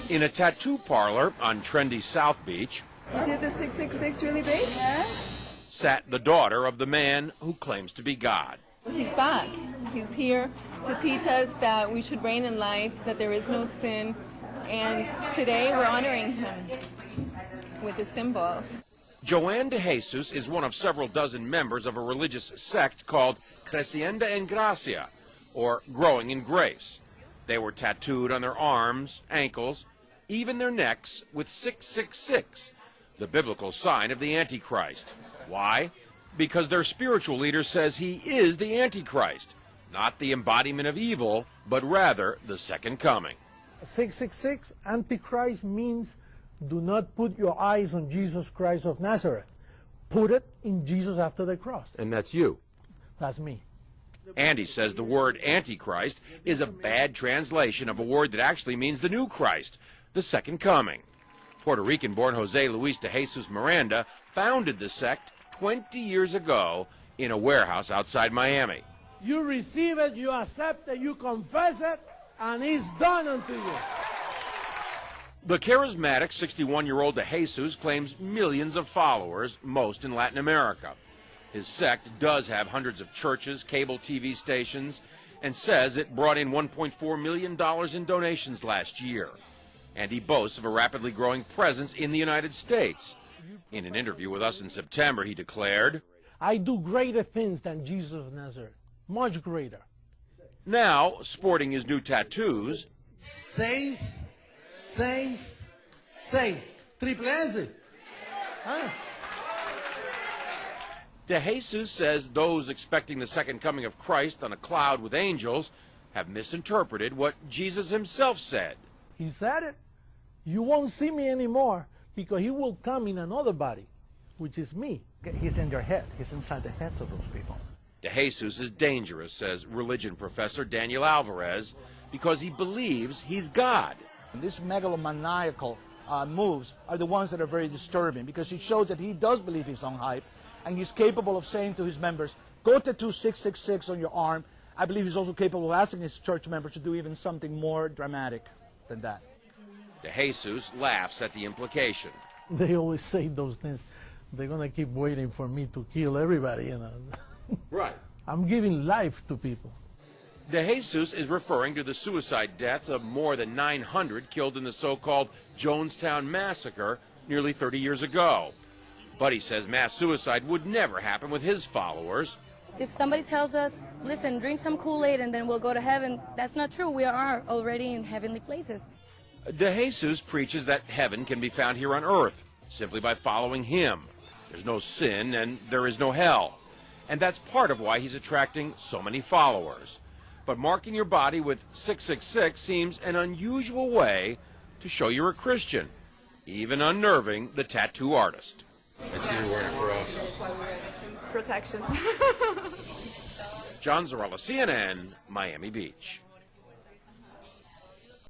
In a tattoo parlor on trendy South Beach, You did the 666 really big? Yeah. sat the daughter of the man who claims to be God. He's back. He's here to teach us that we should reign in life, that there is no sin, and today we're honoring him with a symbol. Joanne de Jesus is one of several dozen members of a religious sect called Creciendo en Gracia, or Growing in Grace. They were tattooed on their arms, ankles, even their necks with 666, the biblical sign of the Antichrist. Why? Because their spiritual leader says he is the Antichrist, not the embodiment of evil, but rather the second coming. 666, Antichrist, means do not put your eyes on Jesus Christ of Nazareth. Put it in Jesus after the cross. And that's you. That's me. Andy says the word Antichrist is a bad translation of a word that actually means the new Christ, the second coming. Puerto Rican-born Jose Luis de Jesus Miranda founded the sect 20 years ago in a warehouse outside Miami. You receive it, you accept it, you confess it, and it's done unto you. The charismatic 61-year-old de Jesus claims millions of followers, most in Latin America. His sect does have hundreds of churches, cable TV stations, and says it brought in $1.4 million in donations last year. And he boasts of a rapidly growing presence in the United States. In an interview with us in September, he declared, I do greater things than Jesus of Nazareth, much greater. Now, sporting his new tattoos, 6, 6, 6. Triple S. Huh? de Jesus says those expecting the second coming of Christ on a cloud with angels have misinterpreted what Jesus himself said. He said it. You won't see me anymore because he will come in another body, which is me. He's in their head. He's inside the heads of those people. De Jesus is dangerous, says religion professor Daniel Alvarez, because he believes he's God. These megalomaniacal moves are the ones that are very disturbing because it shows that he does believe his own hype and he's capable of saying to his members, go tattoo 666 on your arm. I believe he's also capable of asking his church members to do even something more dramatic than that. De Jesus laughs at the implication. They always say those things. They're going to keep waiting for me to kill everybody. You know. Right. I'm giving life to people. De Jesus is referring to the suicide deaths of more than 900 killed in the so-called Jonestown massacre nearly 30 years ago. But he says mass suicide would never happen with his followers. If somebody tells us, listen, drink some Kool-Aid and then we'll go to heaven, that's not true. We are already in heavenly places. De Jesus preaches that heaven can be found here on earth simply by following him. There's no sin and there is no hell. And that's part of why he's attracting so many followers. But marking your body with 666 seems an unusual way to show you're a Christian, even unnerving the tattoo artist. I see you're wearing a cross. Protection. John Zarella, CNN, Miami Beach.